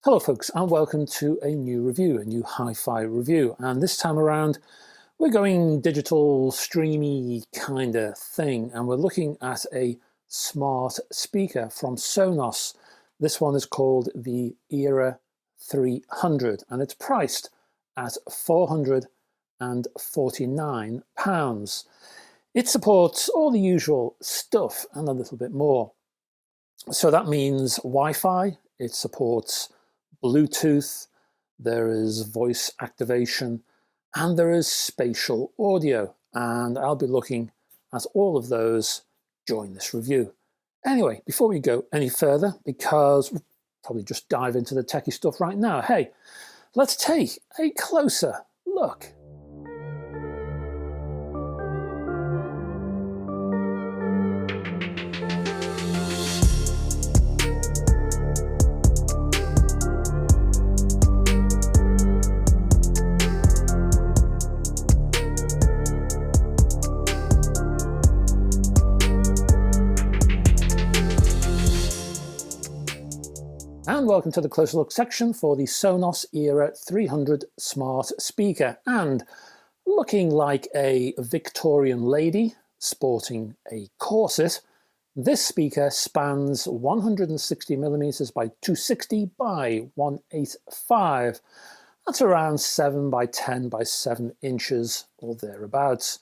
Hello folks, and welcome to a new review, a new hi-fi review. And this time around we're going digital streamy kind of thing, and we're looking at a smart speaker from Sonos. This one is called the Era 300 and it's priced at £449. It supports all the usual stuff and a little bit more. So that means Wi-Fi, it supports Bluetooth, there is voice activation, and there is spatial audio, and I'll be looking at all of those during this review. Anyway, before we go any further, because we'll probably just dive into the techie stuff right now, hey, let's take a closer look. And welcome to the closer look section for the Sonos Era 300 smart speaker. And looking like a Victorian lady sporting a corset, this speaker spans 160mm by 260 by 185. That's around 7 by 10 by 7 inches or thereabouts.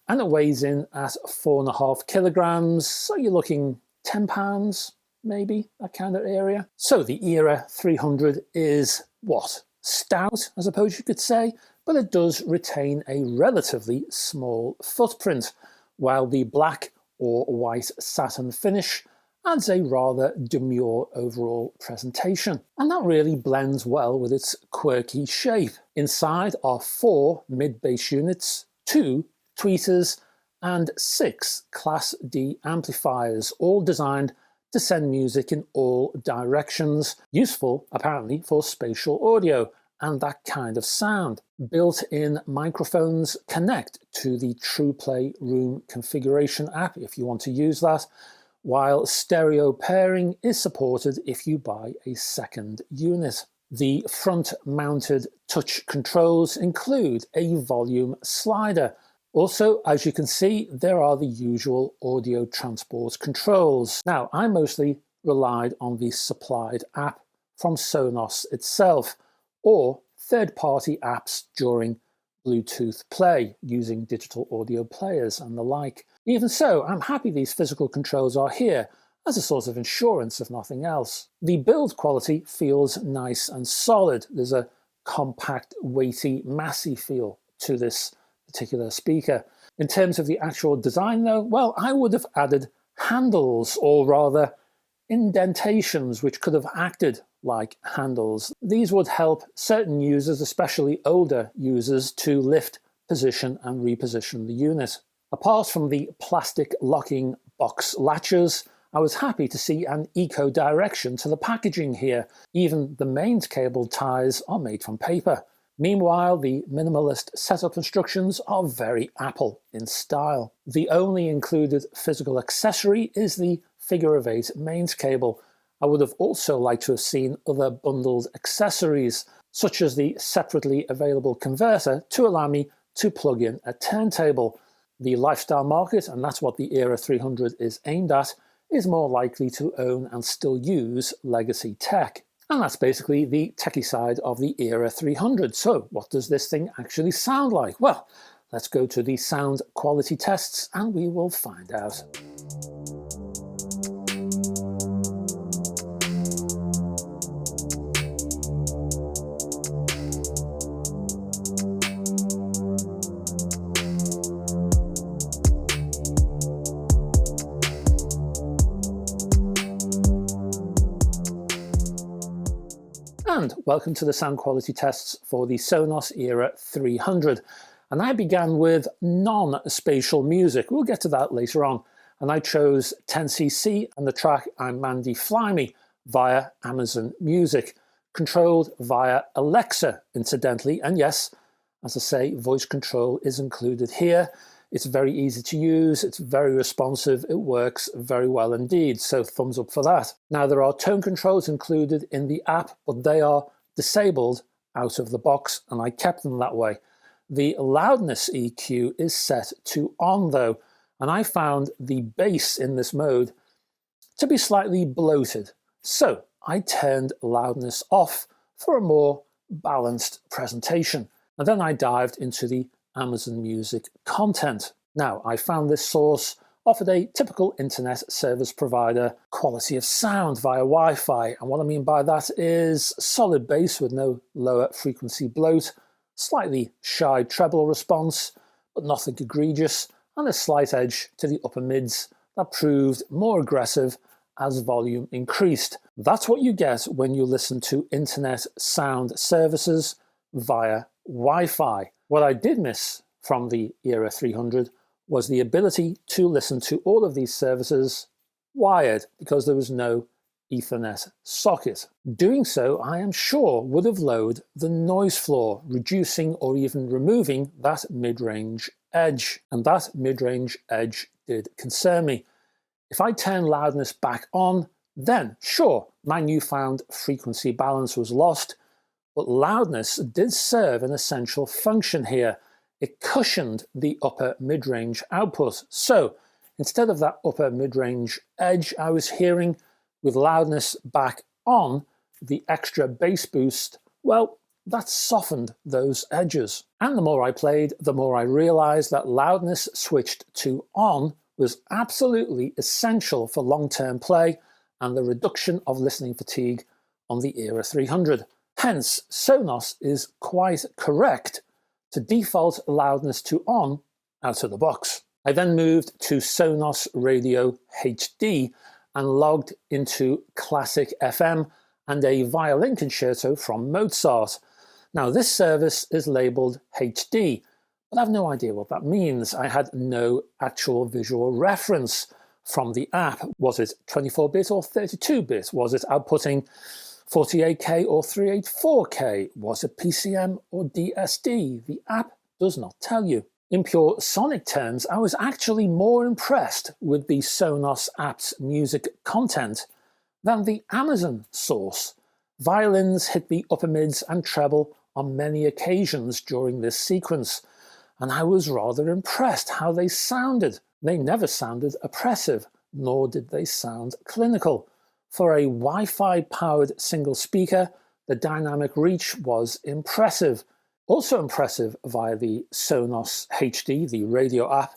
And it weighs in at 4.5 kilograms, so you're looking £10. Maybe, that kind of area. So the Era 300 is what? Stout, I suppose you could say, but it does retain a relatively small footprint, while the black or white satin finish adds a rather demure overall presentation. And that really blends well with its quirky shape. Inside are 4 mid-bass units, 2 tweeters, and 6 Class D amplifiers, all designed to send music in all directions, useful apparently for spatial audio and that kind of sound. Built-in microphones connect to the TruePlay Room configuration app if you want to use that, while stereo pairing is supported if you buy a second unit. The front-mounted touch controls include a volume slider. Also, as you can see, there are the usual audio transport controls. Now, I mostly relied on the supplied app from Sonos itself, or third-party apps during Bluetooth play, using digital audio players and the like. Even so, I'm happy these physical controls are here, as a sort of insurance if nothing else. The build quality feels nice and solid. There's a compact, weighty, massy feel to this particular speaker. In terms of the actual design though, well, I would have added handles, or rather indentations, which could have acted like handles. These would help certain users, especially older users, to lift, position and reposition the unit. Apart from the plastic locking box latches, I was happy to see an eco direction to the packaging here. Even the mains cable ties are made from paper. Meanwhile, the minimalist setup instructions are very Apple in style. The only included physical accessory is the figure-of-8 mains cable. I would have also liked to have seen other bundled accessories, such as the separately available converter to allow me to plug in a turntable. The lifestyle market, and that's what the Era 300 is aimed at, is more likely to own and still use legacy tech. And that's basically the techie side of the Era 300. So what does this thing actually sound like? Well, let's go to the sound quality tests and we will find out. And welcome to the sound quality tests for the Sonos Era 300. And I began with non-spatial music. We'll get to that later on. And I chose 10cc and the track I'm Mandy Fly Me via Amazon Music, controlled via Alexa, incidentally. And yes, as I say, voice control is included here. It's very easy to use, it's very responsive, it works very well indeed, so thumbs up for that. Now there are tone controls included in the app, but they are disabled out of the box, and I kept them that way. The loudness EQ is set to on though, and I found the bass in this mode to be slightly bloated. So I turned loudness off for a more balanced presentation. And then I dived into the Amazon Music content. Now, I found this source offered a typical internet service provider quality of sound via Wi-Fi. And what I mean by that is solid bass with no lower frequency bloat, slightly shy treble response, but nothing egregious, and a slight edge to the upper mids that proved more aggressive as volume increased. That's what you get when you listen to internet sound services via Wi-Fi. What I did miss from the Era 300 was the ability to listen to all of these services wired, because there was no Ethernet socket. Doing so, I am sure, would have lowered the noise floor, reducing or even removing that mid-range edge. And that mid-range edge did concern me. If I turn loudness back on, then sure, my newfound frequency balance was lost, but loudness did serve an essential function here. It cushioned the upper mid-range output. So instead of that upper mid-range edge I was hearing, with loudness back on, the extra bass boost, well, that softened those edges. And the more I played, the more I realized that loudness switched to on was absolutely essential for long-term play and the reduction of listening fatigue on the Era 300. Hence, Sonos is quite correct to default loudness to on out of the box. I then moved to Sonos Radio HD and logged into Classic FM and a violin concerto from Mozart. Now this service is labelled HD, but I have no idea what that means. I had no actual visual reference from the app. Was it 24-bit or 32-bit? Was it outputting 48K or 384K? Was it PCM or DSD? The app does not tell you. In pure sonic terms, I was actually more impressed with the Sonos app's music content than the Amazon source. Violins hit the upper mids and treble on many occasions during this sequence, and I was rather impressed how they sounded. They never sounded oppressive, nor did they sound clinical. For a Wi-Fi powered single speaker, the dynamic reach was impressive. Also impressive via the Sonos HD, the radio app,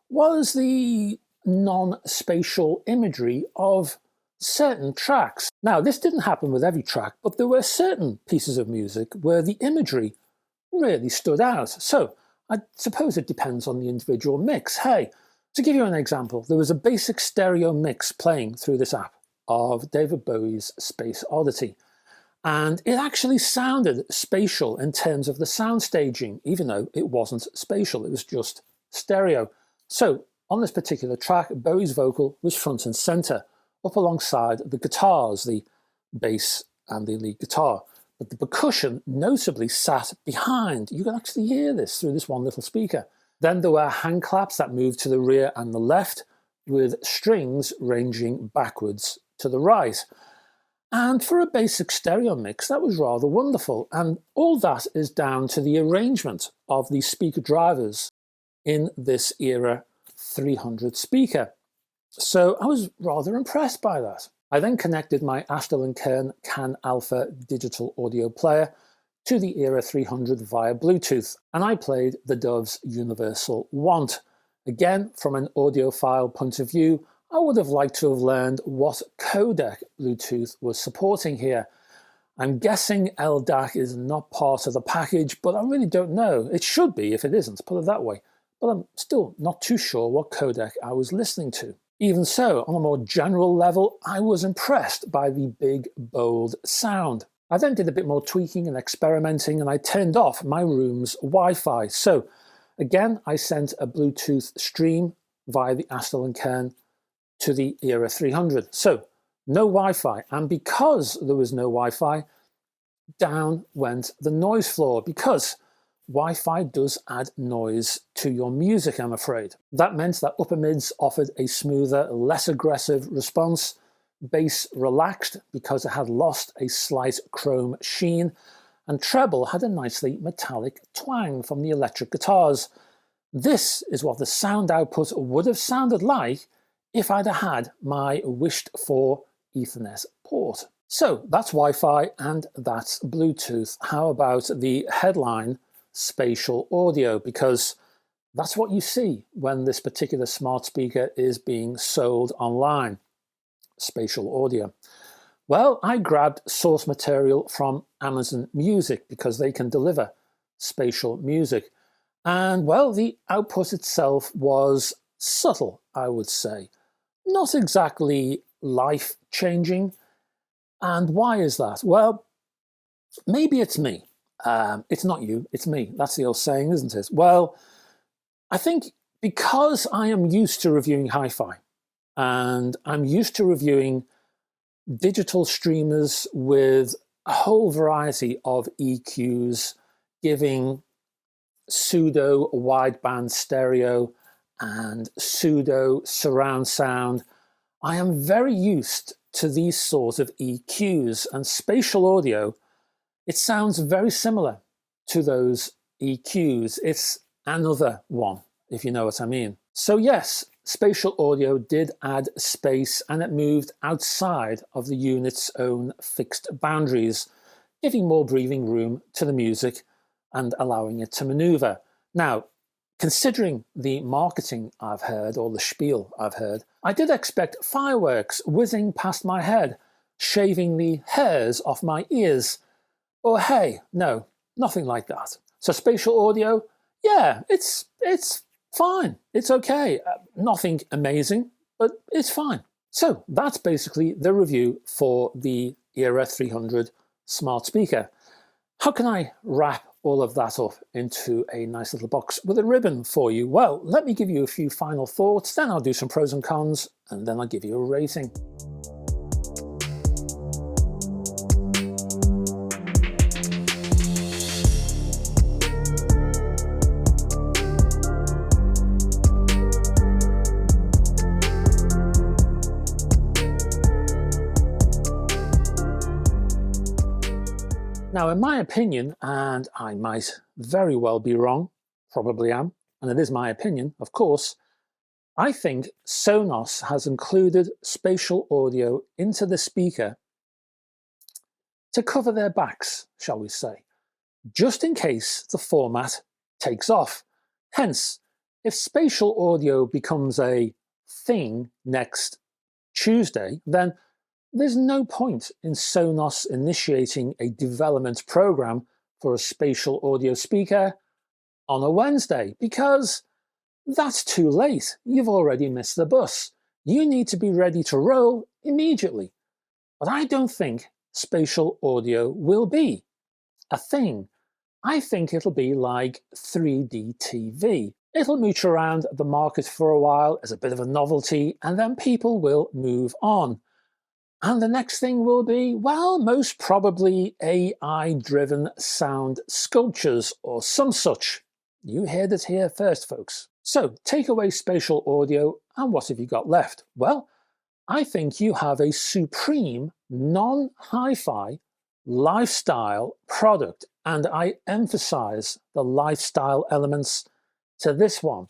was the non-spatial imagery of certain tracks. Now, this didn't happen with every track, but there were certain pieces of music where the imagery really stood out. So I suppose it depends on the individual mix. Hey, to give you an example, there was a basic stereo mix playing through this app of David Bowie's Space Oddity. And it actually sounded spatial in terms of the sound staging, even though it wasn't spatial, it was just stereo. So on this particular track, Bowie's vocal was front and center, up alongside the guitars, the bass and the lead guitar. But the percussion notably sat behind. You can actually hear this through this one little speaker. Then there were hand claps that moved to the rear and the left, with strings ranging backwards to the right. And for a basic stereo mix, that was rather wonderful. And all that is down to the arrangement of the speaker drivers in this Era 300 speaker. So I was rather impressed by that. I then connected my Ashton & Kern CAN Alpha digital audio player to the Era 300 via Bluetooth, and I played the Dove's Universal Want. Again, from an audiophile point of view, I would have liked to have learned what codec Bluetooth was supporting here. I'm guessing LDAC is not part of the package, but I really don't know. It should be if it isn't, put it that way. But I'm still not too sure what codec I was listening to. Even so, on a more general level, I was impressed by the big, bold sound. I then did a bit more tweaking and experimenting, and I turned off my room's Wi-Fi. So again, I sent a Bluetooth stream via the Ashton & Kern to the Era 300. So no Wi-Fi, and because there was no Wi-Fi, down went the noise floor, because Wi-Fi does add noise to your music, I'm afraid. That meant that upper mids offered a smoother, less aggressive response. Bass relaxed because it had lost a slight chrome sheen, and treble had a nicely metallic twang from the electric guitars. This is what the sound output would have sounded like if I'd had my wished-for Ethernet port. So that's Wi-Fi and that's Bluetooth. How about the headline, spatial audio? Because that's what you see when this particular smart speaker is being sold online. Spatial audio. Well, I grabbed source material from Amazon Music because they can deliver spatial music. And well, the output itself was subtle, I would say. Not exactly life-changing. And why is that? Well, maybe it's me. It's not you, it's me. That's the old saying, isn't it? Well, I think because I am used to reviewing hi-fi, and I'm used to reviewing digital streamers with a whole variety of EQs, giving pseudo wideband stereo and pseudo surround sound. I am very used to these sorts of EQs, and spatial audio, it sounds very similar to those EQs. It's another one, if you know what I mean. So yes, spatial audio did add space, and it moved outside of the unit's own fixed boundaries, giving more breathing room to the music and allowing it to maneuver. Now, considering the marketing I've heard, or the spiel I've heard, I did expect fireworks whizzing past my head, shaving the hairs off my ears. Oh hey, no, nothing like that. So spatial audio, yeah, it's fine, it's okay. Nothing amazing, but it's fine. So that's basically the review for the Era 300 smart speaker. How can I wrap all of that up into a nice little box with a ribbon for you? Well, let me give you a few final thoughts, then I'll do some pros and cons, and then I'll give you a rating. Now, in my opinion, and I might very well be wrong, probably am, and it is my opinion, of course, I think Sonos has included spatial audio into the speaker to cover their backs, shall we say, just in case the format takes off. Hence, if spatial audio becomes a thing next Tuesday, then there's no point in Sonos initiating a development program for a spatial audio speaker on a Wednesday, because that's too late. You've already missed the bus. You need to be ready to roll immediately. But I don't think spatial audio will be a thing. I think it'll be like 3D TV. It'll mooch around the market for a while as a bit of a novelty, and then people will move on. And the next thing will be, well, most probably AI-driven sound sculptures or some such. You heard it here first, folks. So take away spatial audio, and what have you got left? Well, I think you have a supreme non-hi-fi lifestyle product, and I emphasize the lifestyle elements to this one.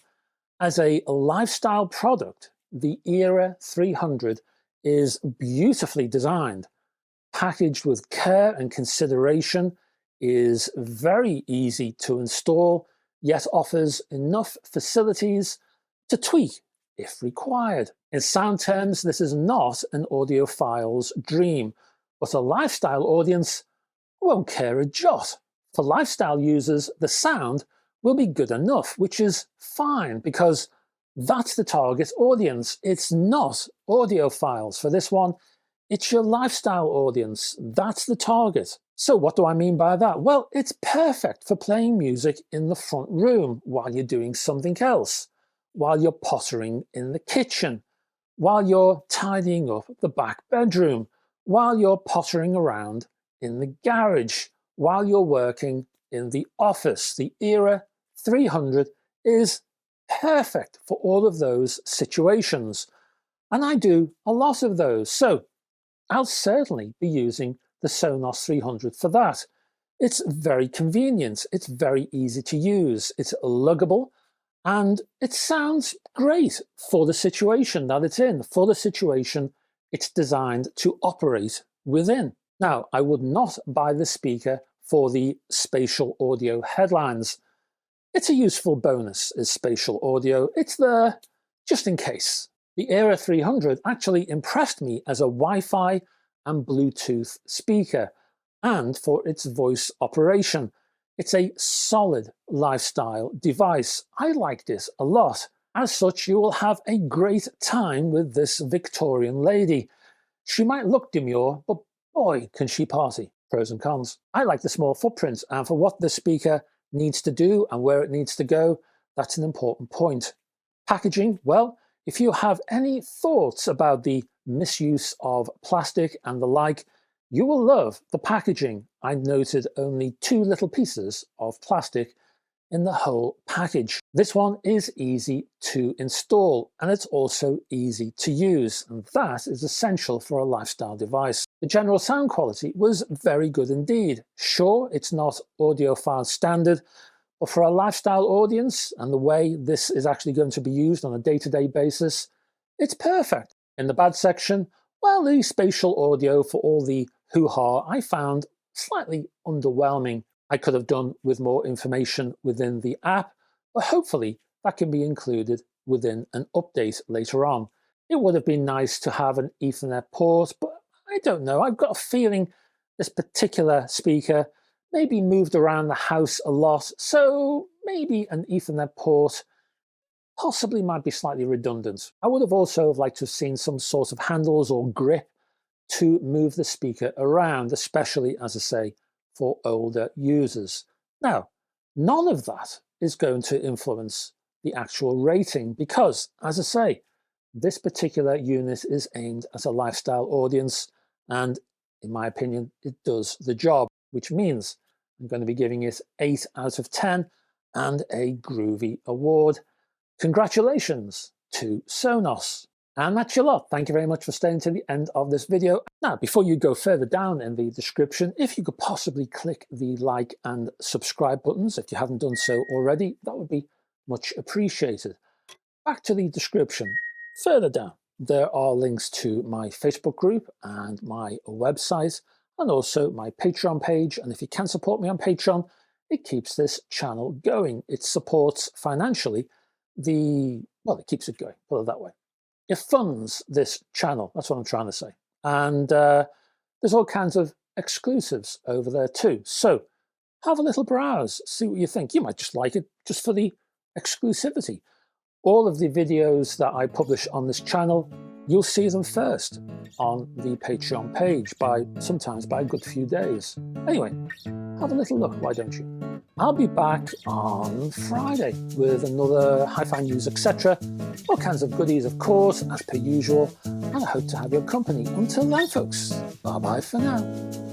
As a lifestyle product, the Era 300 is beautifully designed, packaged with care and consideration, is very easy to install, yet offers enough facilities to tweak if required. In sound terms, this is not an audiophile's dream, but a lifestyle audience won't care a jot. For lifestyle users, the sound will be good enough, which is fine, because that's the target audience. It's not audiophiles for this one. It's your lifestyle audience. That's the target. So what do I mean by that? Well, it's perfect for playing music in the front room while you're doing something else, while you're pottering in the kitchen, while you're tidying up the back bedroom, while you're pottering around in the garage, while you're working in the office. The Era 300 is perfect for all of those situations. And I do a lot of those. So I'll certainly be using the Sonos 300 for that. It's very convenient. It's very easy to use. It's luggable. And it sounds great for the situation that it's in, for the situation it's designed to operate within. Now, I would not buy the speaker for the spatial audio headlines. It's a useful bonus, is spatial audio. It's there just in case. The Era 300 actually impressed me as a Wi-Fi and Bluetooth speaker, and for its voice operation. It's a solid lifestyle device. I like this a lot. As such, you will have a great time with this Victorian lady. She might look demure, but boy, can she party. Pros and cons. I like the small footprint, and for what the speaker needs to do and where it needs to go, that's an important point. Packaging, well, if you have any thoughts about the misuse of plastic and the like, you will love the packaging. I noted only 2 little pieces of plastic in the whole package. This one is easy to install, and it's also easy to use, and that is essential for a lifestyle device. The general sound quality was very good indeed. Sure, it's not audiophile standard, but for a lifestyle audience and the way this is actually going to be used on a day-to-day basis, it's perfect. In the bad section, well, the spatial audio for all the hoo-ha I found slightly underwhelming. I could have done with more information within the app, but hopefully that can be included within an update later on. It would have been nice to have an Ethernet port, but I don't know. I've got a feeling this particular speaker maybe moved around the house a lot, so maybe an Ethernet port possibly might be slightly redundant. I would have also liked to have seen some sort of handles or grip to move the speaker around, especially, as I say, for older users. Now, none of that is going to influence the actual rating because, as I say, this particular unit is aimed at a lifestyle audience, and in my opinion, it does the job, which means I'm going to be giving it 8 out of 10 and a groovy award. Congratulations to Sonos. And that's your lot. Thank you very much for staying to the end of this video. Now, before you go further down in the description, if you could possibly click the like and subscribe buttons, if you haven't done so already, that would be much appreciated. Back to the description. Further down, there are links to my Facebook group and my website, and also my Patreon page. And if you can support me on Patreon, it keeps this channel going. It supports financially it keeps it going, put it that way. It funds this channel, that's what I'm trying to say. And there's all kinds of exclusives over there too. So have a little browse, see what you think. You might just like it just for the exclusivity. All of the videos that I publish on this channel, you'll see them first on the Patreon page sometimes by a good few days. Anyway, have a little look, why don't you? I'll be back on Friday with another hi-fi news, etc. All kinds of goodies, of course, as per usual, and I hope to have your company. Until then, folks, bye-bye for now.